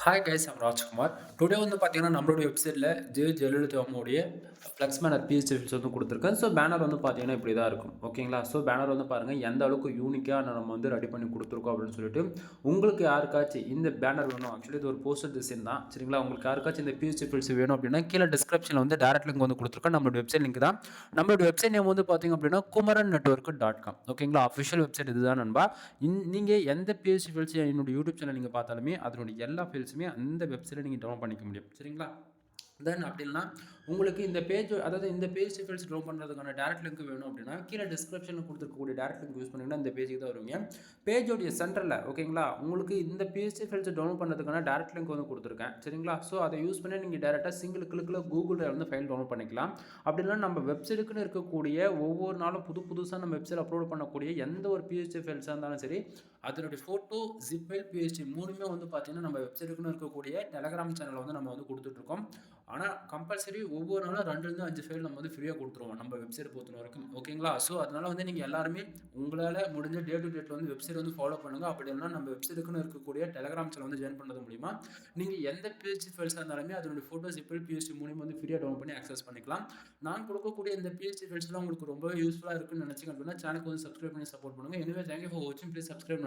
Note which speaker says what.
Speaker 1: Hi guys, I'm Rajkumar. Today வந்து பார்த்தீங்கன்னா, நம்மளுடைய வெப்சைட்ல ஜெயலலிதா அம்மாவுடைய ஃப்ளெக்ஸ் பேனர் பிஹெச்டி ஃபீல்ஸ் வந்து குடுத்துருக்கேன். ஸோ பேனர் வந்து பார்த்தீங்கன்னா, இப்படி தான் இருக்கும். ஓகேங்களா? ஸோ பேனர் வந்து பாருங்க, எந்த அளவுக்கு யூனிக்கா நம்ம வந்து ரெடி பண்ணி குடுத்துருக்கோம் அப்படின்னு சொல்லிட்டு, உங்களுக்கு யாருக்காச்சும் இந்த பேனர் வேணும், ஆக்சுவலி இது ஒரு போஸ்டர் டிசைன் தான். சரிங்களா? உங்களுக்கு யாருக்காச்சும் இந்த பிஹெச்டி ஃபீல்ஸ் வேணும் அப்படின்னா, கீழ டிஸ்கிரிப்ஷன்ல வந்து டைரக்ட் லிங்க் வந்து குடுத்துருக்கேன். நம்மளுடைய வெப்சைட் லிங்க் தான். நம்மளுடைய வெப்சைட் நேம் வந்து பார்த்தீங்க அப்படின்னா, kumarannetwork.com. ஓகேங்களா? அஃபிஷியல் வெப்சைட் இதுதான் நண்பா. நீங்க எந்த பிஹெச்டி ஃபீல்ட்ஸ் என்னோட யூடியூப் சேனல் நீங்க பார்த்தாலுமே, அதனுடைய எல்லா ஃபீல்ட்ஸுமே அந்த வெப்சைட்ல நீங்க டவுன்லோட் பண்ணிக்க முடியும். சரிங்களா? தென் அப்படி இல்லனா, உங்களுக்கு இந்த பேஜ், அதாவது இந்த பேஜ் டீடைல்ஸ் டவுன் பண்றதுக்கான டைரக்ட் லிங்க் வேணும் அப்படின்னா, கீழ டிஸ்கிரிப்ஷன்ல குடுத்திருக்கக்கூடிய டைரக்ட் லிங்க் யூஸ் பண்ணீங்கன்னா இந்த பேஜ்க்கு தான் வருவீங்க. பேஜோடைய சென்டர்ல ஓகேங்களா, உங்களுக்கு இந்த பேஜ் டீடைல்ஸ் டவுன்லோட் பண்றதுக்கான டைரக்ட் லிங்க் வந்து குடுத்திருக்கேன். சரிங்களா? ஸோ அதை யூஸ் பண்ணி நீங்க டைரக்ட்டா சிங்கிள் கிளிக்ல Google Drive வந்து ஃபைல் டவுன்லோட் பண்ணிக்கலாம். அப்படி இல்லனா நம்ம வெப்சைட்டுக்குன்னு இருக்கக்கூடிய ஒவ்வொரு நாளும் புதுசா நம்ம வெப்சைட் அப்லோட் பண்ணக்கூடிய எந்த ஒரு பிஹெச்டி ஃபைல்ஸா இருந்தாலும் சரி, அதனுடைய ஃபோட்டோ, ஜிப் ஃபைல், பிஹெச்டி மூணுமே வந்து பார்த்தீங்கன்னா, நம்ம வெப்சைட்டுக்குன்னு இருக்கக்கூடிய டெலகிராம் சேனல்ல வந்து நம்ம வந்து குடுத்துட்டு இருக்கோம். ஆனா கம்பல்சரி ஒவ்வொரு நாளும் 2லிருந்து 5 ஃபைல் நம்ம வந்து ஃப்ரீயா குடுத்துருவோம். நம்ம வெப்சைட் பொறுத்தவரைக்கும். ஓகேங்களா? ஸோ அதனால வந்து நீங்க எல்லாருமே உங்களால முடிஞ்ச டே டு டேட்ல வந்து வெப்சைட் வந்து ஃபாலோ பண்ணுங்க. அப்படி இல்லனா நம்ம வெப்சைட்டுக்குன்னு இருக்கக்கூடிய டெலகிராம் சேனல் வந்து ஜாயின் பண்றது மூலியமா, நீங்க எந்த பிஹெச்டி ஃபைல்ஸா இருந்தாலுமே அதனுடைய ஃபோட்டோ, ஜிப் ஃபைல், பிஹெச்டி மூலியமா வந்து ஃப்ரீயா டவுன்லோட் பண்ணி அக்சஸ் பண்ணிக்கலாம். நான் கொடுக்கக்கூடிய இந்த பிஹெச்டி ஃபைல்ஸ்லாம் உங்களுக்கு ரொம்பவே யூஸ்ஃபுல்லா இருக்குன்னு நினைச்சீங்க அப்படின்னா, சேனலுக்கு வந்து சப்ஸ்கிரைப் பண்ணி சப்போர்ட் பண்ணுங்க. எனிவே தேங்க் யூ ஃபார் வாட்சிங். Please subscribe.